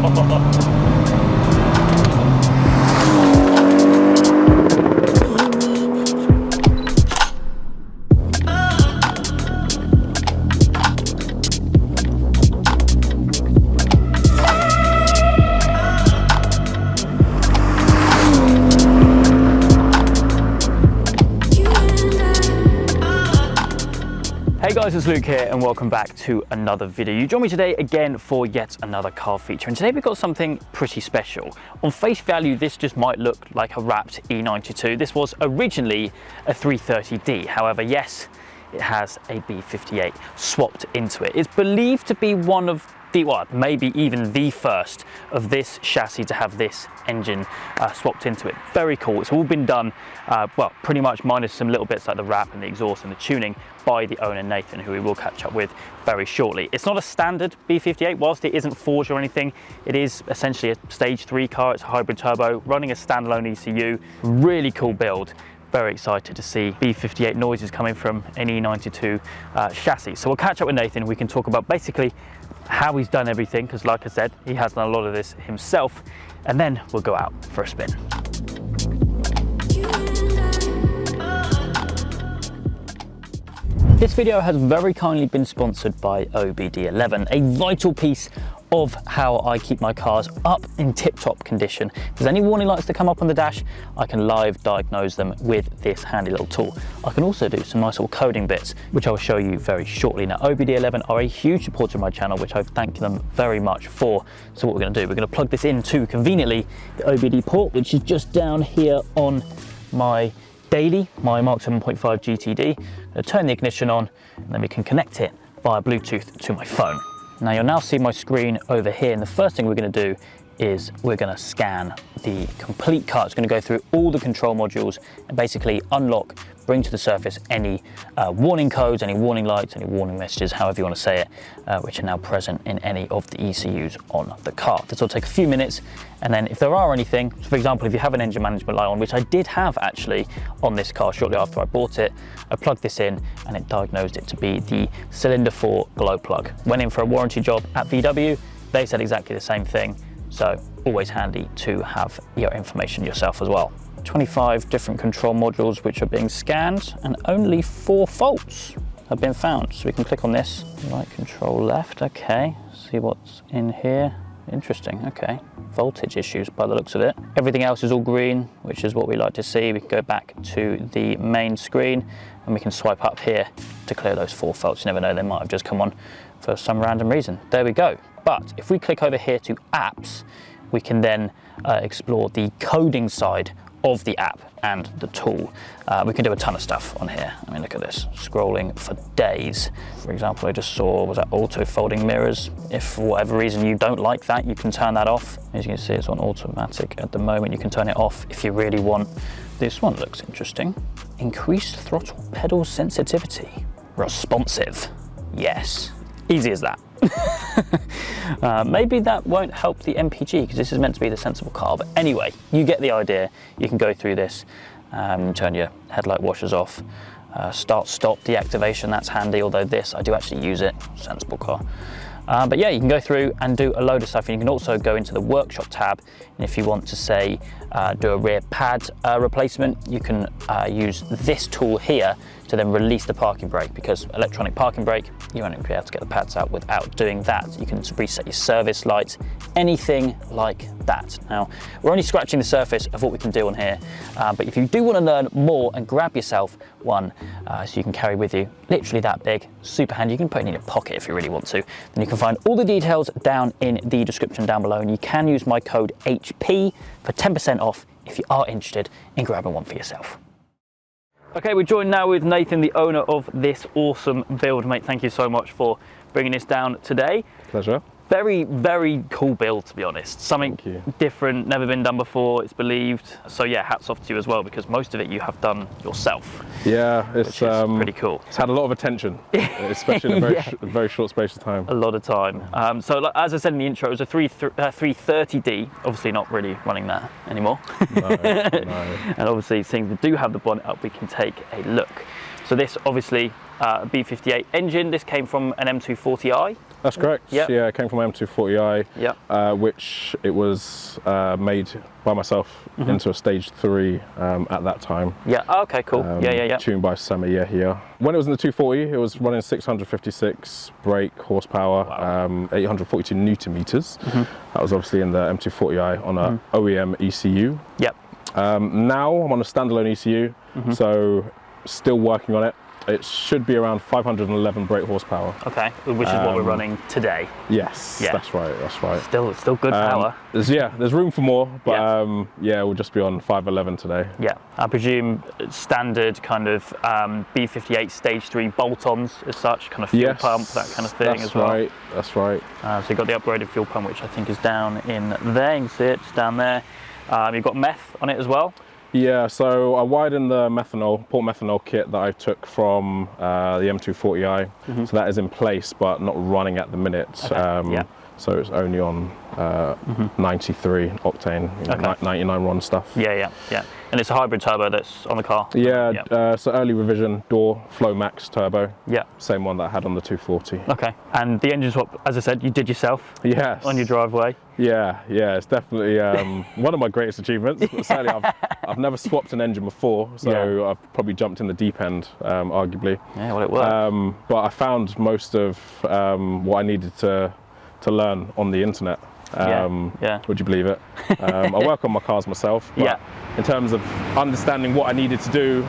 Hey guys, it's Luke here and welcome back to another video. You join me today again for yet another car feature, and today we've got something pretty special. On face value, this just might look like a wrapped E92. This was originally a 330d. However, yes, it has a B58 swapped into it. It's believed to be one of the, well, maybe even the first of this chassis to have this engine swapped into it. Very cool. It's all been done, well, pretty much minus some little bits like the wrap and the exhaust and the tuning by the owner Nathan, who we will catch up with very shortly. It's not a standard B58, whilst it isn't forged or anything. It is essentially a stage 3 car. It's a hybrid turbo running a standalone ECU. Really cool build. Very excited to see B58 noises coming from an E92 chassis. So we'll catch up with Nathan. We can talk about basically how he's done everything, because like I said, he has done a lot of this himself, and then we'll go out for a spin. This video has very kindly been sponsored by OBDeleven, a vital piece of how I keep my cars up in tip-top condition. If there's any warning lights that come up on the dash, I can live diagnose them with this handy little tool. I can also do some nice little coding bits, which I will show you very shortly. Now, OBDeleven are a huge supporter of my channel, which I thank them very much for. So what we're going to do, we're going to plug this into, conveniently, the OBD port, which is just down here on my daily, my Mark 7.5 GTD. I'm going to turn the ignition on, and then we can connect it via Bluetooth to my phone. Now you'll now see my screen over here, and the first thing we're going to do is we're going to scan the complete car. It's going to go through all the control modules and basically unlock, bring to the surface any warning codes, any warning lights, any warning messages, however you want to say it, which are now present in any of the ECUs on the car. This will take a few minutes, and then if there are anything, for example, if you have an engine management light on, which I did have actually on this car shortly after I bought it, I plugged this in and it diagnosed it to be the cylinder 4 glow plug. Went in for a warranty job at VW, they said exactly the same thing. So always handy to have your information yourself as well. 25 different control modules which are being scanned, and only 4 faults have been found. So we can click on this, right control left, okay, see what's in here. Interesting, okay. Voltage issues by the looks of it. Everything else is all green, which is what we like to see. We can go back to the main screen and we can swipe up here to clear those 4 faults. You never know, they might have just come on for some random reason. There we go. But if we click over here to apps, we can then explore the coding side of the app and the tool. We can do a ton of stuff on here. I mean, look at this, scrolling for days. For example, I just saw, was that auto folding mirrors? If for whatever reason you don't like that, you can turn that off. As you can see, it's on automatic at the moment. You can turn it off if you really want. This one looks interesting. Increased throttle pedal sensitivity. Responsive, yes. Easy as that. Maybe that won't help the MPG, because this is meant to be the sensible car, but anyway, you get the idea. You can go through this, turn your headlight washers off, start stop deactivation, that's handy, although this I do actually use it, sensible car. But yeah, you can go through and do a load of stuff. And you can also go into the workshop tab, and if you want to say do a rear pad replacement, you can use this tool here to then release the parking brake, because electronic parking brake, you won't be able to get the pads out without doing that. You can reset your service lights, anything like that. Now, we're only scratching the surface of what we can do on here, but if you do want to learn more and grab yourself one so you can carry with you, literally that big, super handy. You can put it in your pocket if you really want to. Then you can find all the details down in the description down below, and you can use my code HP for 10% off if you are interested in grabbing one for yourself. Okay, we're joined now with Nathan, the owner of this awesome build. Mate, thank you so much for bringing this down today. Pleasure. Very, very cool build, to be honest. Something different, never been done before, it's believed. So yeah, hats off to you as well, because most of it you have done yourself. Yeah, it's pretty cool. It's had a lot of attention, especially in a very short space of time. A lot of time. So as I said in the intro, it was a 330d, obviously not really running that anymore. No. And obviously, seeing we do have the bonnet up, we can take a look. So this obviously, B58 engine, this came from an M240i. That's correct. Yep. Yeah, it came from M240i, Yep. which it was made by myself into a stage 3 at that time. Yeah. Oh, okay. Cool. Yeah. Tuned by Sami here. When it was in the 240, it was running 656 brake horsepower, 842 newton meters. That was obviously in the M240i on a OEM ECU. Yep. Now I'm on a standalone ECU, so still working on it. It should be around 511 brake horsepower. Okay, which is what we're running today. Yes, Yeah. that's right, that's right. Still good power. There's room for more, but yeah, we'll just be on 511 today. Yeah, I presume standard kind of B58 stage 3 bolt-ons as such, kind of fuel pump, that kind of thing as well. Right, that's right. So you've got the upgraded fuel pump, which I think is down in there. You can see it just down there. You've got meth on it as well. Yeah, so I widened the port methanol kit that I took from the M240i. So that is in place, but not running at the minute. Okay. So it's only on 93 octane, 99 RON stuff. Yeah. And it's a hybrid turbo that's on the car. Yeah, so early revision door Flow Max turbo. Yeah. Same one that I had on the 240. Okay. And the engine swap, as I said, you did yourself. Yes. On your driveway. Yeah, it's definitely one of my greatest achievements. Certainly, I've never swapped an engine before, so I've probably jumped in the deep end, arguably. Yeah, well, it worked. But I found most of what I needed to learn on the internet. Would you believe it? I work on my cars myself, but in terms of understanding what I needed to do,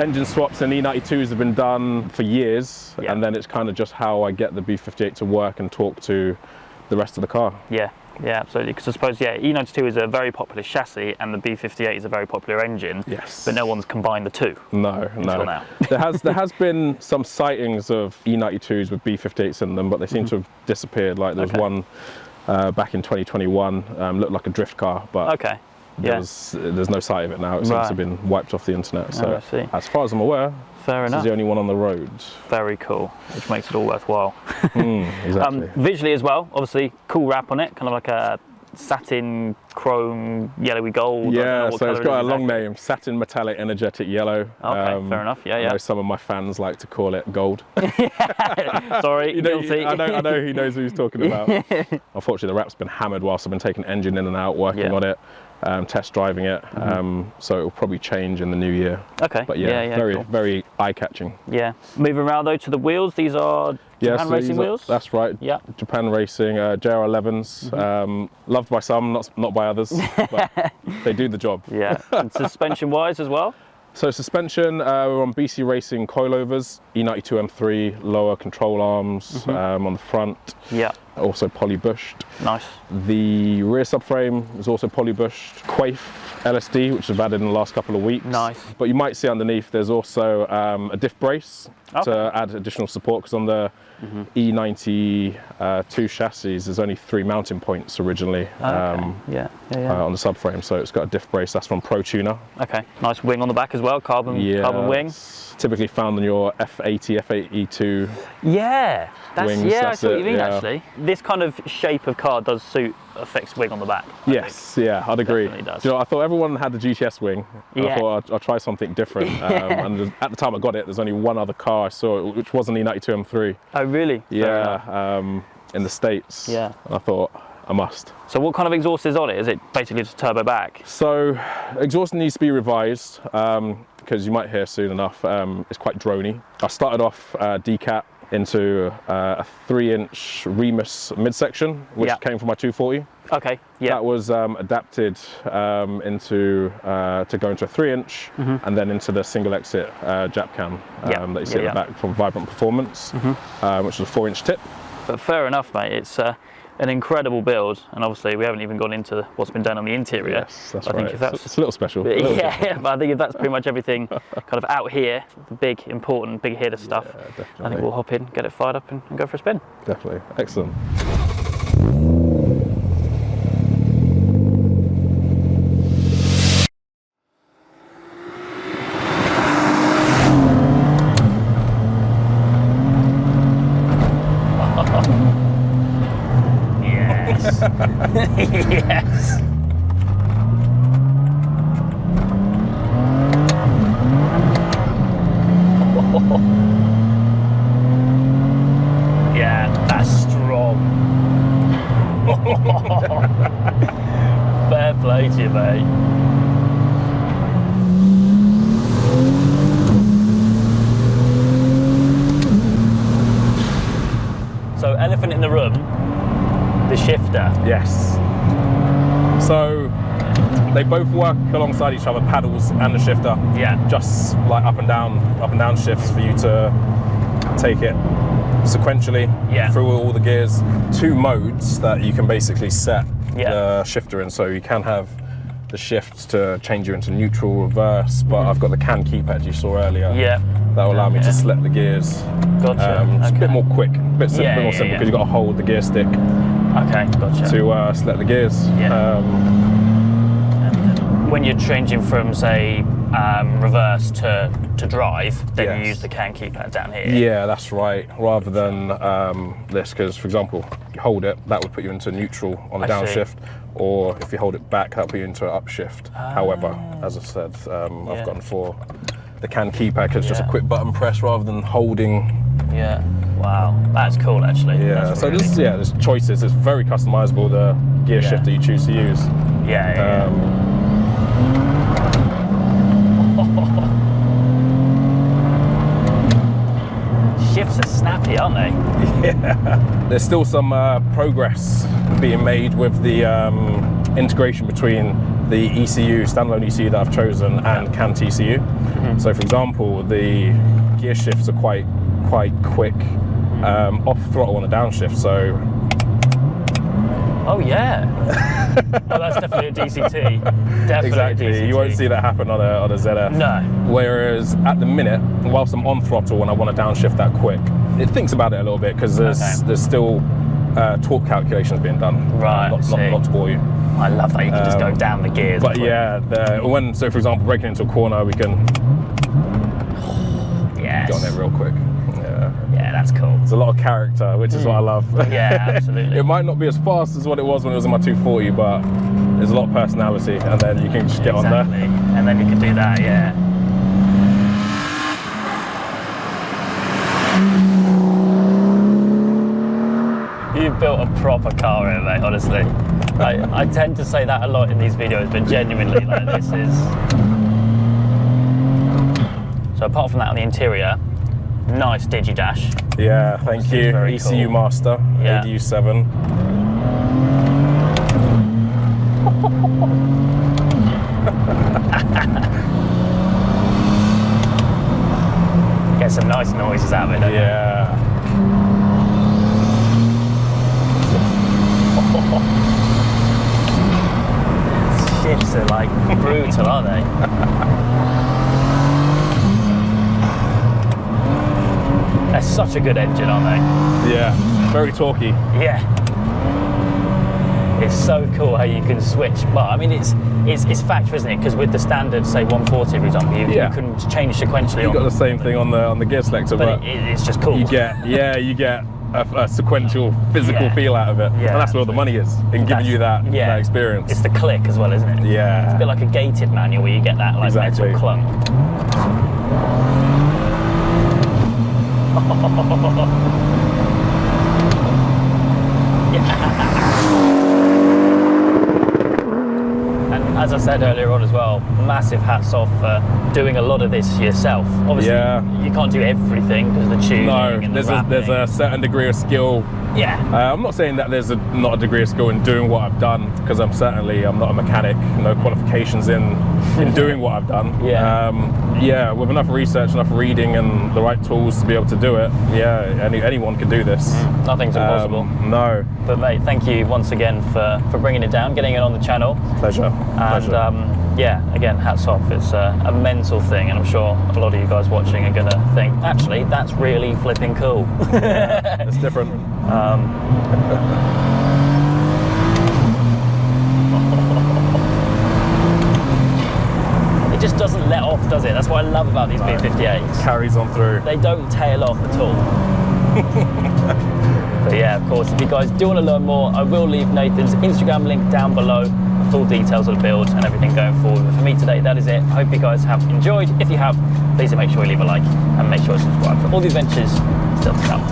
engine swaps and E92s have been done for years, and then it's kind of just how I get the B58 to work and talk to the rest of the car. Yeah, absolutely. Because I suppose, E92 is a very popular chassis and the B58 is a very popular engine. Yes. But no one's combined the two. No. Now. there has been some sightings of E92s with B58s in them, but they seem to have disappeared. Like there was one back in 2021, looked like a drift car, but there's no sight of it now. It seems to have been wiped off the internet. So as far as I'm aware, Fair enough. This is the only one on the road. Very cool, which makes it all worthwhile. Exactly. Visually as well, obviously cool wrap on it, kind of like a satin, chrome, yellowy gold. Yeah, so it's got a long name, satin metallic energetic yellow. Okay, fair enough. Yeah. I know some of my fans like to call it gold. Sorry, guilty. I know he knows who he's talking about. Unfortunately, the wrap's been hammered whilst I've been taking engine in and out, working on it. Test driving it, so it will probably change in the new year. Okay. But very eye-catching. Yeah. Moving around though to the wheels, these are Japan Racing wheels? That's right. Yeah. Japan Racing JR11s, loved by some, not by others, but they do the job. Yeah. And suspension-wise as well? So suspension, we're on BC Racing coilovers, E92 M3 lower control arms on the front. Yeah. Also poly-bushed. Nice. The rear subframe is also poly-bushed. Quaife LSD, which I've added in the last couple of weeks. Nice. But you might see underneath there's also a diff brace to add additional support, because on the E92 chassis there's only 3 mounting points originally on the subframe, so it's got a diff brace. That's from Pro Tuner. Okay, nice wing on the back as well, carbon wing. Typically found on your F80, F82 wings. I see what you mean actually. This kind of shape of car does suit a fixed wing on the back. Yes, I'd agree. Definitely does. Do you know, I thought everyone had the GTS wing. I thought I'd try something different. And at the time I got it, there's only one other car I saw, which was an E92 M3. Oh really? Yeah, in the States. Yeah. And I thought, I must. So what kind of exhaust is on it? Is it basically just turbo back? So exhaust needs to be revised, because you might hear soon enough, it's quite drony. I started off decat into a 3-inch Remus midsection, which came from my 240. Okay, yeah. That was adapted into to go into a 3-inch and then into the single exit jap cam that you see at the back from Vibrant Performance, which is a 4-inch tip. But fair enough, mate. It's an incredible build, and obviously we haven't even gone into what's been done on the interior. Yes, that's right. I think if that's, it's a little special. But I think if that's pretty much everything kind of out here, the big, important, big hitter stuff, I think we'll hop in, get it fired up and go for a spin. Definitely. Excellent. Yes. Yeah, that's Fair play to you, mate. So, elephant in the room, the shifter. Yes. So they both work alongside each other, paddles and the shifter. Yeah. Just like up and down shifts for you to take it sequentially through all the gears. 2 modes that you can basically set the shifter in. So you can have the shifts to change you into neutral, reverse, but I've got the can keypad you saw earlier. Yeah. That will allow me to select the gears. Gotcha. It's a bit more quick, a bit more simple because you've got to hold the gear stick. Okay, gotcha. To select the gears. Yeah. When you're changing from, say, reverse to drive, then you use the can keypad down here. Yeah, that's right. Rather than this, because for example, you hold it, that would put you into neutral on the downshift, or if you hold it back, that'll put you into an upshift. However, as I said, I've gone for the can keypad because it's just a quick button press rather than holding. Yeah. Wow, that's cool actually. Yeah. That's so really cool. there's choices. It's very customizable. The gear shifter you choose to use. Shifts are snappy, aren't they? Yeah. There's still some progress being made with the integration between the ECU, standalone ECU that I've chosen, and CAN TCU. So for example, the gear shifts are quite quick off throttle on the downshift. So. Oh yeah. Oh, that's definitely a DCT. Definitely exactly. A DCT. You won't see that happen on a ZF. No. Whereas at the minute, whilst I'm on throttle and I want to downshift that quick, it thinks about it a little bit because there's still torque calculations being done. Right. Not to bore you. I love that you can just go down the gears. But so for example, breaking into a corner, we can get on it real quick. Yeah, that's cool. There's a lot of character, which is what I love. Yeah, absolutely. It might not be as fast as what it was when it was in my 240, but there's a lot of personality, and then you can just get on there. And then you can do that, yeah. You've built a proper car here, mate, honestly. I tend to say that a lot in these videos, but genuinely, like, this is... So apart from that on the interior, nice Digi-Dash. Yeah, thank you. ECU cool. Master, ADU7. Get some nice noises out of it, don't you? Shifts are like brutal, aren't they? They're such a good engine, aren't they? Yeah, very torquey. Yeah. It's so cool how you can switch. Well, I mean, it's factor, isn't it? Because with the standard, say 140, for example, you can change sequentially. You've got the same thing on the gear selector, but it's just cool. You get a sequential physical feel out of it, and that's where all the money is in giving you that experience. It's the click as well, isn't it? Yeah. It's a bit like a gated manual where you get that like metal clunk. And as I said earlier on as well, massive hats off for doing a lot of this yourself. Obviously, you can't do everything because of the tuning. No, there's a certain degree of skill. Yeah. I'm not saying that there's not a degree of skill in doing what I've done, because I'm not a mechanic, no qualifications in doing what I've done. With enough research, enough reading, and the right tools to be able to do it, anyone can do this. Nothing's impossible. No. But mate, thank you once again for bringing it down, getting it on the channel. Pleasure. And again, hats off. It's a mental thing, and I'm sure a lot of you guys watching are gonna think, actually, that's really flipping cool. It's different. It just doesn't let off, does it? That's what I love about these B58s. Carries on through. They don't tail off at all. But yeah, of course, if you guys do want to learn more, I will leave Nathan's Instagram link down below, full details of the build and everything going forward. But for me today, that is it. I hope you guys have enjoyed. If you have, please make sure you leave a like and make sure to subscribe for all the adventures still to come.